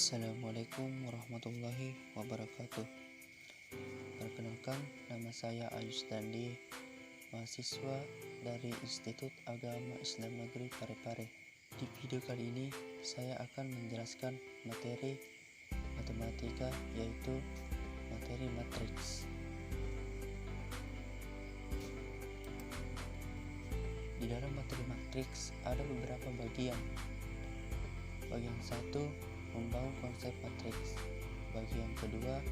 Assalamualaikum warahmatullahi wabarakatuh. Perkenalkan, nama saya Ayus Dandi, mahasiswa dari Institut Agama Islam Negeri Parepare. Di video kali ini, saya akan menjelaskan materi matematika, yaitu materi matriks. Di dalam materi matriks ada beberapa bagian. Bagian satu, membangun konsep matriks. Bagian kedua,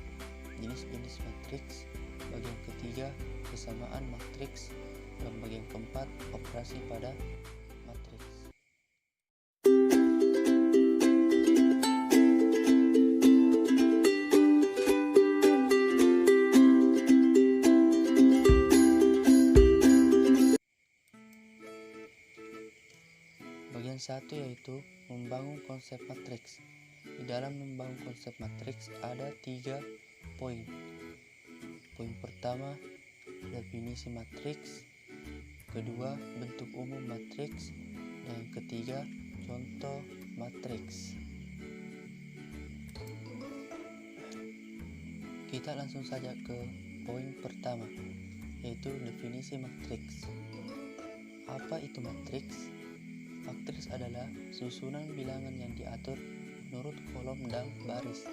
jenis-jenis matriks. Bagian ketiga, kesamaan matriks. Dan bagian keempat, operasi pada matriks. Bagian satu yaitu membangun konsep matriks. Di dalam membangun konsep matriks ada 3 poin. Poin pertama, definisi matriks. Kedua, bentuk umum matriks. Dan ketiga, contoh matriks. Kita langsung saja ke poin pertama, yaitu definisi matriks. Apa itu matriks? Matriks adalah susunan bilangan yang diatur menurut kolom dan baris,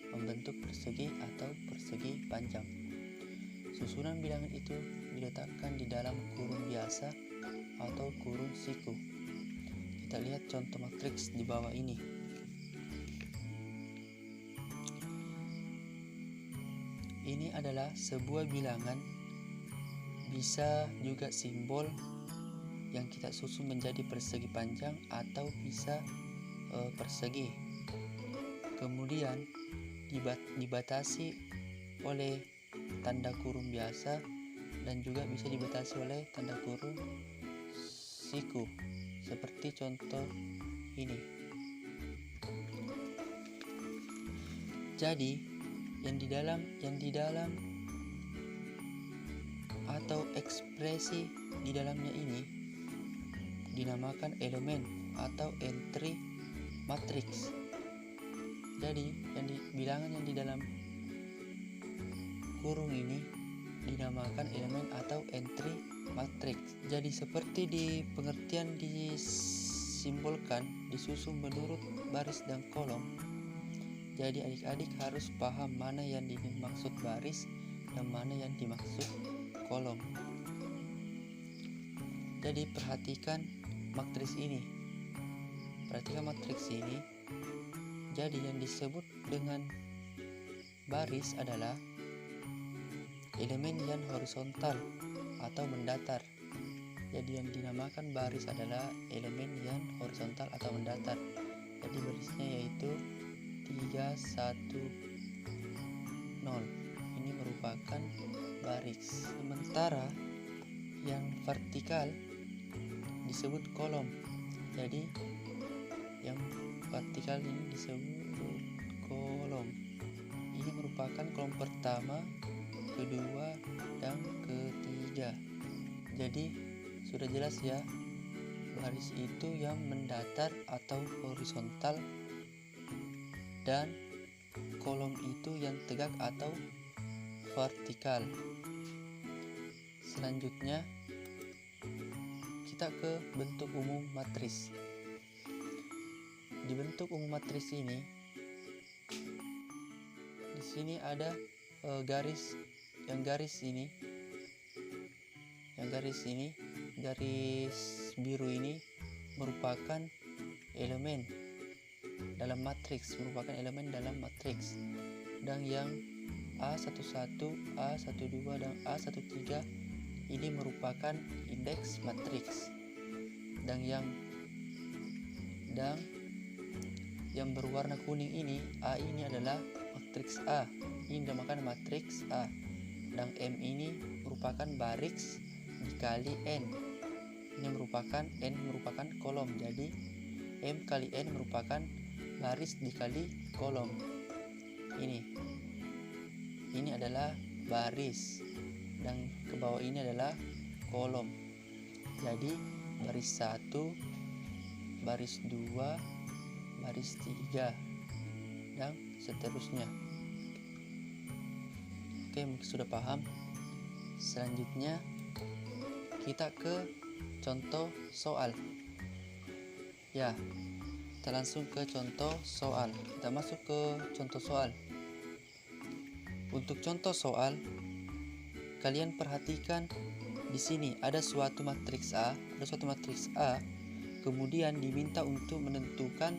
membentuk persegi atau persegi panjang. Susunan bilangan itu diletakkan di dalam kurung biasa atau kurung siku. Kita lihat contoh matriks di bawah ini. Ini adalah sebuah bilangan, bisa juga simbol yang kita susun menjadi persegi panjang atau bisa persegi. Kemudian dibatasi oleh tanda kurung biasa dan juga bisa dibatasi oleh tanda kurung siku, seperti contoh ini. Jadi yang di dalam atau ekspresi di dalamnya ini dinamakan elemen atau entry matriks. Jadi bilangan yang di dalam kurung ini dinamakan elemen atau entry matriks. Jadi seperti di pengertian disimbolkan, disusun menurut baris dan kolom. Jadi adik-adik harus paham mana yang dimaksud baris dan mana yang dimaksud kolom. Jadi perhatikan matriks ini. Perhatikan matriks ini. Jadi yang disebut dengan baris adalah elemen yang horizontal atau mendatar. Jadi yang dinamakan baris adalah elemen yang horizontal atau mendatar. Jadi barisnya yaitu 3, 1, 0. Ini merupakan baris. Sementara yang vertikal disebut kolom. Jadi yang vertikal ini disebut kolom. Ini merupakan kolom pertama, kedua, dan ketiga. Jadi sudah jelas ya, baris itu yang mendatar atau horizontal dan kolom itu yang tegak atau vertikal. Selanjutnya kita ke bentuk umum matriks. Di bentuk umum matriks ini, di sini ada garis biru ini merupakan elemen dalam matriks, dan yang A11, A12, dan A13 ini merupakan indeks matriks, dan yang berwarna kuning ini, A ini adalah matriks A. Ini dinamakan matriks A. Dan M ini merupakan baris dikali N. N merupakan kolom. Jadi M kali N merupakan baris dikali kolom. Ini adalah baris. Dan ke bawah ini adalah kolom. Jadi baris 1, baris 2, baris 3, dan seterusnya. Oke, mungkin sudah paham. Selanjutnya kita ke contoh soal. Ya, kita langsung ke contoh soal. Kita masuk ke contoh soal. Untuk contoh soal, kalian perhatikan di sini ada suatu matriks A, kemudian diminta untuk menentukan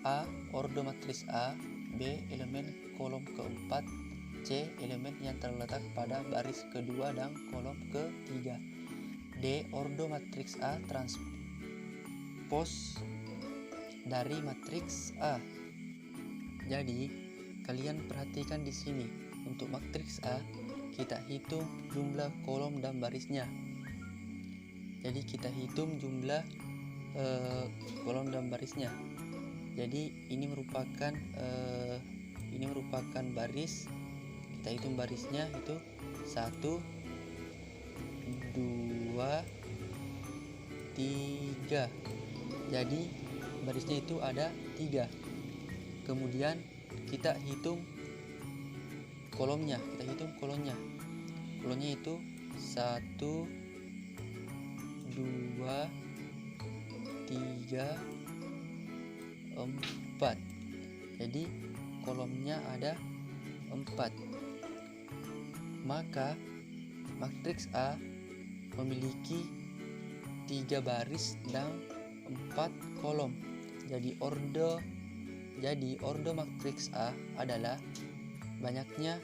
A ordo matriks A, B elemen kolom keempat, C elemen yang terletak pada baris kedua dan kolom ketiga, D ordo matriks A transpos dari matriks A. Jadi kalian perhatikan di sini, untuk matriks A kita hitung jumlah kolom dan barisnya. Jadi kita hitung jumlah kolom dan barisnya. Jadi ini merupakan baris. Kita hitung barisnya itu 1, 2, 3. Jadi barisnya itu ada 3. Kemudian kita hitung kolomnya. Kolomnya itu 1, 2, 3, 4. Jadi kolomnya ada 4. Maka matriks A memiliki 3 baris dan 4 kolom. Jadi ordo matriks A adalah banyaknya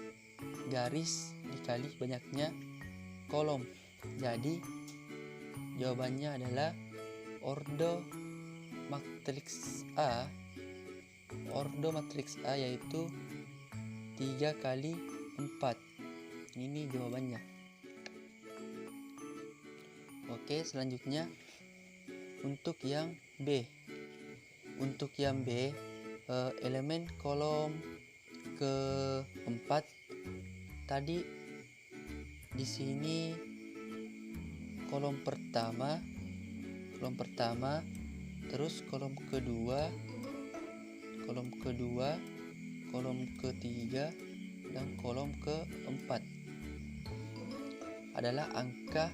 garis dikali banyaknya kolom. Jadi jawabannya adalah ordo matriks A yaitu 3 kali 4. Ini jawabannya. Oke, selanjutnya untuk yang B. Elemen kolom keempat tadi di sini kolom pertama, terus kolom kedua, kolom ketiga, dan kolom keempat adalah angka.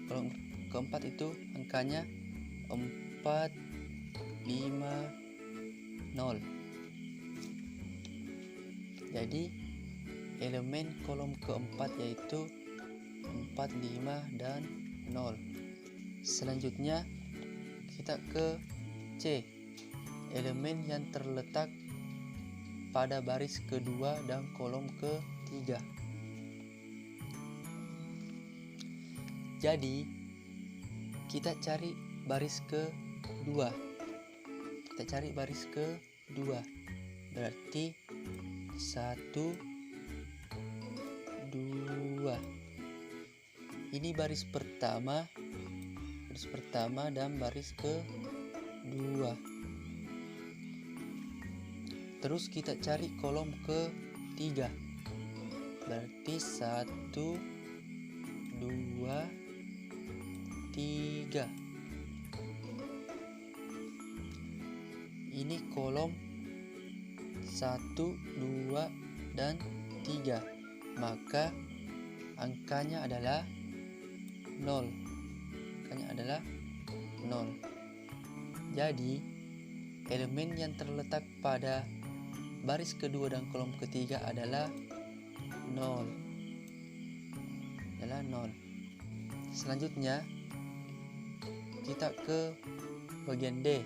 Kolom keempat itu angkanya 4, 5, 0. Jadi elemen kolom keempat yaitu 4, 5, dan 0. Selanjutnya kita ke C, elemen yang terletak pada baris kedua dan kolom ketiga. Jadi kita cari baris kedua. Berarti 1, 2. Ini baris pertama dan baris kedua. Terus kita cari kolom ketiga. Berarti 1, 2, 3. Ini kolom 1, 2, dan 3. Maka angkanya adalah 0. Jadi elemen yang terletak pada baris kedua dan kolom ketiga adalah 0. Selanjutnya kita ke bagian D.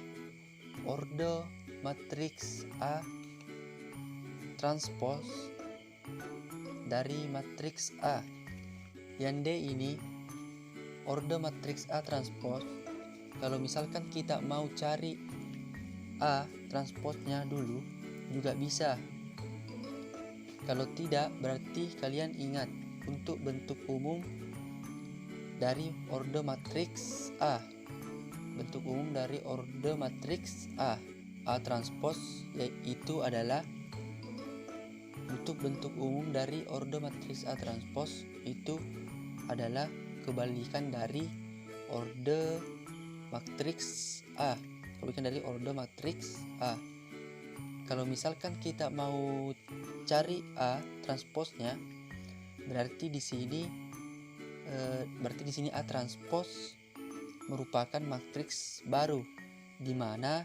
Ordo matriks A transpos dari matriks A. Yang D ini ordo matriks A transpos. Kalau misalkan kita mau cari A transposnya dulu juga bisa. Kalau tidak, berarti kalian ingat untuk bentuk umum dari ordo matriks A. A transpos yaitu adalah untuk bentuk umum dari ordo matriks A transpos itu adalah kebalikan dari ordo matriks A. kebalikan dari order matriks A. Kalau misalkan kita mau cari A transposnya, berarti di sini A transpos merupakan matriks baru di mana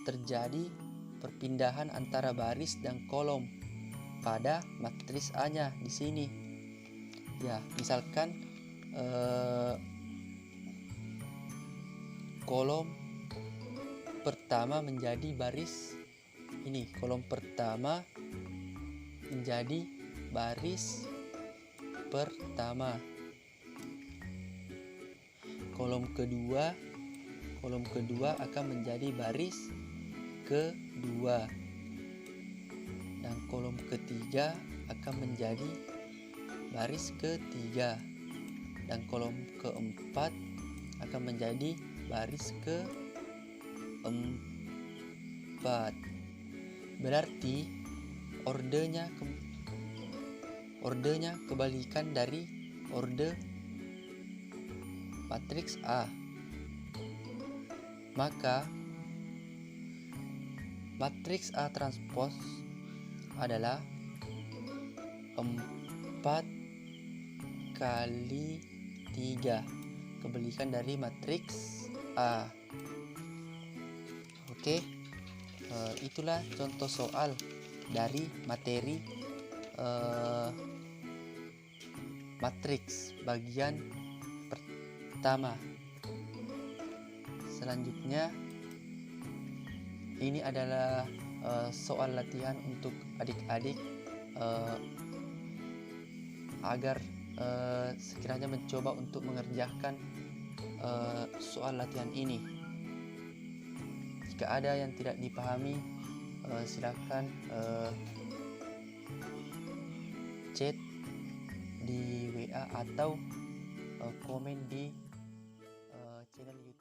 terjadi perpindahan antara baris dan kolom pada matriks A-nya di sini. Ya, misalkan kolom pertama menjadi baris ini, kolom pertama menjadi baris pertama. Kolom kedua akan menjadi baris kedua, dan kolom ketiga akan menjadi baris ketiga, dan kolom keempat akan menjadi baris keempat. Berarti ordernya kebalikan dari order matriks A. Maka matriks A transpos adalah 4 kali 3, kebalikan dari matriks A. Oke, itulah contoh soal dari materi matriks bagian pertama. Selanjutnya, ini adalah soal latihan untuk adik-adik agar sekiranya mencoba untuk mengerjakan soal latihan ini. Jika ada yang tidak dipahami, silakan chat di WA atau komen di channel YouTube.